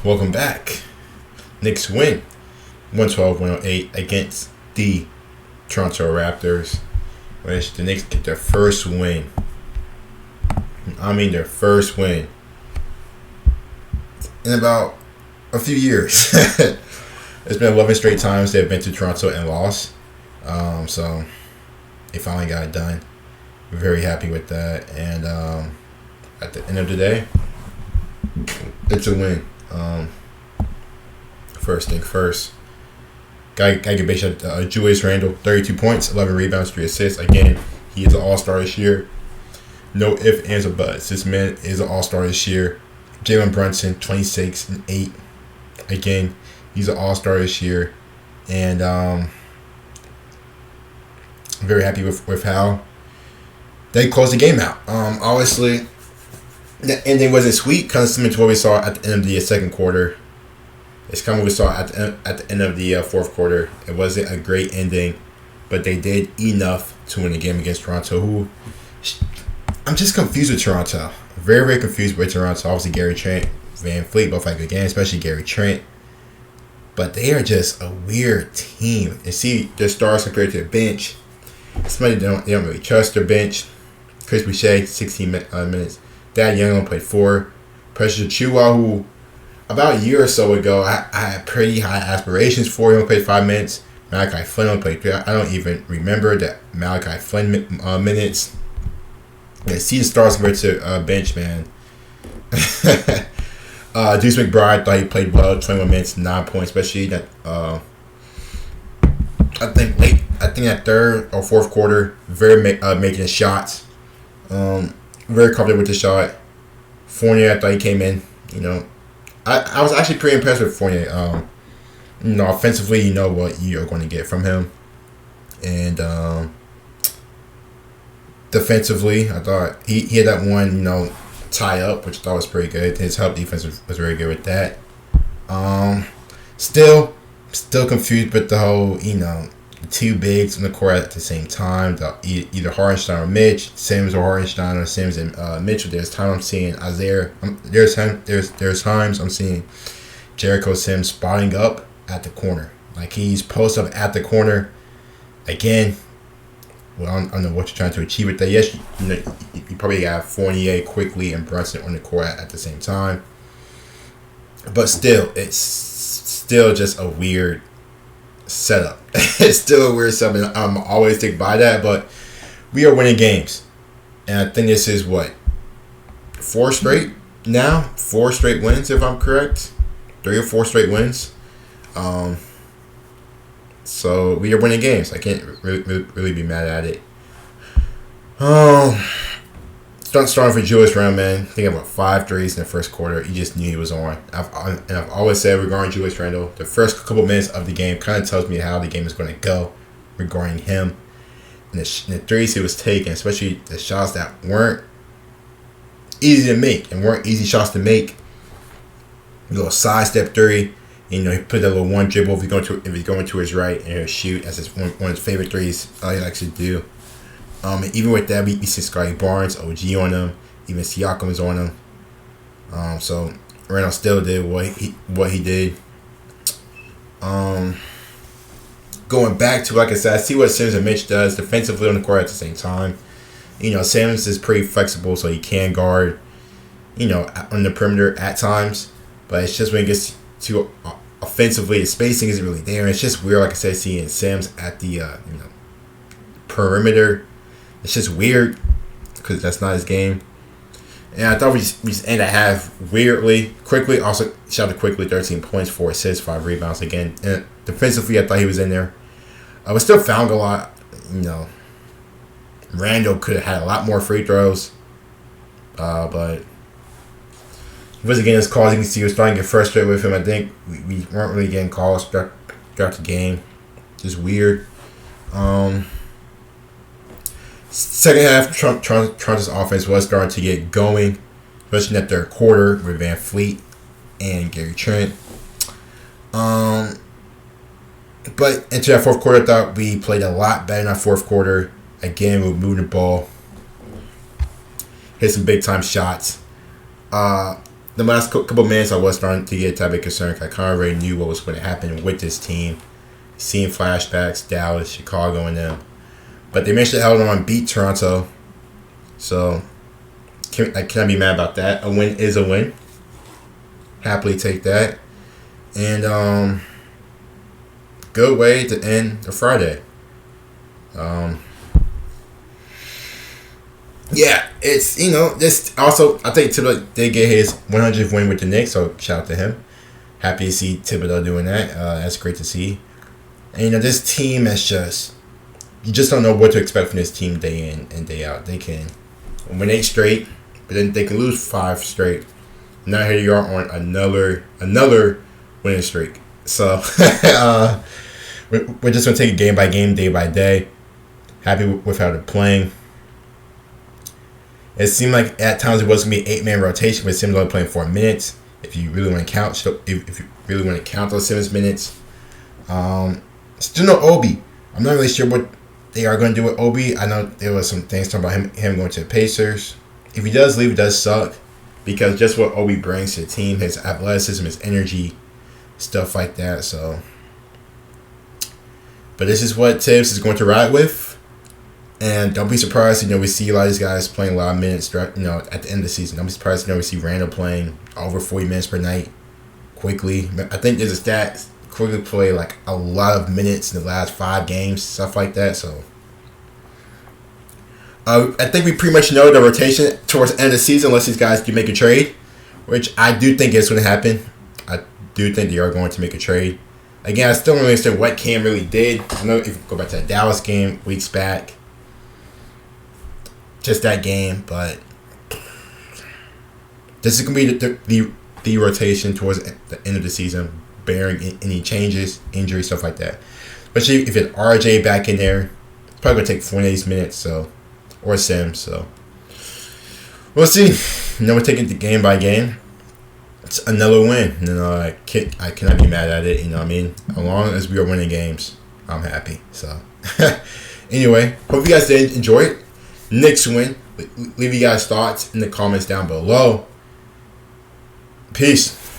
Welcome back. Knicks win 112-108 against the Toronto Raptors, which the Knicks get their first win. I mean, their first win in about a few years. It's been 11 straight times they've been to Toronto and lost. So they finally got it done. We're very happy with that. And at the end of the day, it's a win. First thing first. Guy get big shot. Julius Randle, 32 points, 11 rebounds, 3 assists. Again, he is an all-star this year. No ifs, ands, or buts. This man is an all-star this year. Jalen Brunson, 26 and 8. Again, he's an all-star this year. And I'm very happy with how they closed the game out. Obviously, the ending wasn't sweet, kind of similar to what we saw at the end of the second quarter. It's kind of what we saw at the end of the fourth quarter. It wasn't a great ending, but they did enough to win the game against Toronto, who I'm just confused with Toronto. Very, very confused with Toronto. Obviously, Gary Trent, Van Fleet both had good games, especially Gary Trent. But they are just a weird team. And see their stars compared to their bench. Somebody they don't really trust their bench. Chris Boucher, 16 minutes. Thad Young played 4. Precious Achiuwa, who about a year or so ago, I had pretty high aspirations for him. Played 5 minutes. Malachi Flynn only played 3. I don't even remember that Malachi Flynn minutes. Yeah, see the stars compared to bench, man. Deuce McBride thought he played well. 21 minutes, 9 points, especially that. I think that third or fourth quarter, very making shots. Very confident with the shot. Fournier, I thought he came in. I was actually pretty impressed with Fournier. Offensively, you know what you're going to get from him. And defensively, I thought he had that one, tie up, which I thought was pretty good. His help defense was very good with that. Still confused with the whole, the two bigs on the court at the same time. Either Hartenstein or Mitch, Sims or Hartenstein or Sims and Mitchell. There's times I'm seeing Isaiah. There's times I'm seeing Jericho Sims spotting up at the corner, like he's post up at the corner. Again, well, I don't know what you're trying to achieve with that. Yes, you probably got Fournier, Quickly, and Brunson on the court at the same time. But still, it's still just a weird setup. It's still a weird setup. I'm always stick by that, but we are winning games. And I think this is what? 4 straight now? 4 straight wins, if I'm correct. 3 or 4 straight wins. So we are winning games. I can't really be mad at it. Starting for Julius Randle, man. I think about 5 threes in the first quarter. You just knew he was on. I've always said regarding Julius Randle, the first couple minutes of the game kind of tells me how the game is going to go regarding him. And the threes he was taking, especially the shots that weren't easy to make and weren't easy shots to make. A little sidestep 3. He put that little one dribble if he's going to his right and he'll shoot. That's one of his favorite threes. He likes to do. And even with that, we see Scotty Barnes, OG on him. Even Siakam is on him. So Randall still did what he did. Going back to, like I said, I see what Sims and Mitch does defensively on the court at the same time. Sims is pretty flexible, so he can guard, on the perimeter at times. But it's just when it gets to offensively, the spacing isn't really there. And it's just weird, like I said, seeing Sims at the perimeter. It's just weird because that's not his game. And I thought we just ended at half weirdly. Quickly, also shot to Quickly, 13 points, 4 assists, 5 rebounds again. And defensively, I thought he was in there. I was still fouled a lot. Randall could have had a lot more free throws. But he wasn't getting his calls. You can see he was starting to get frustrated with him. I think we weren't really getting calls throughout the game. Just weird. Second half, Toronto's offense was starting to get going, especially in that third quarter with Van Fleet and Gary Trent. But into that fourth quarter, I thought we played a lot better in that fourth quarter. Again, we were moving the ball, hit some big time shots. The the last couple minutes, I was starting to get a type of concerned. I kind of already knew what was going to happen with this team. Seeing flashbacks, Dallas, Chicago, and them. But they managed to hold on, beat Toronto. So, I can't be mad about that. A win is a win. Happily take that. And, good way to end the Friday. Yeah, it's, this also, I think Thibodeau did get his 100th win with the Knicks, so shout out to him. Happy to see Thibodeau doing that. That's great to see. And, this team is just, you just don't know what to expect from this team day in and day out. They can win 8 straight, but then they can lose 5 straight. Now here you are on another winning streak. So, we're just going to take it game by game, day by day. Happy with how they're playing. It seemed like at times it was going to be an 8-man rotation, but Simmons only playing 4 minutes. If you really want to count, those Simmons minutes. Still no Obi. I'm not really sure what they are going to do with Obi. I know there was some things talking about him going to the Pacers. If he does leave, it does suck, because just what Obi brings to the team, his athleticism, his energy, stuff like that. So, but this is what Tibbs is going to ride with. And don't be surprised, we see a lot of these guys playing a lot of minutes, at the end of the season. Don't be surprised, we see Randall playing over 40 minutes per night quickly. I think there's a stat, quickly play like a lot of minutes in the last 5 games, stuff like that. So, I think we pretty much know the rotation towards the end of the season, unless these guys do make a trade, which I do think is going to happen. I do think they are going to make a trade. Again, I still don't really understand what Cam really did. I know if you go back to the Dallas game weeks back, just that game, but this is going to be the rotation towards the end of the season, bearing any changes, injuries, stuff like that. Especially if it's RJ back in there, it's probably going to take 48 minutes, or Sims, so we'll see. We're taking it game by game. It's another win. I cannot be mad at it, As long as we are winning games, I'm happy. So, anyway, hope you guys did enjoy it. Knicks win. Leave you guys thoughts in the comments down below. Peace.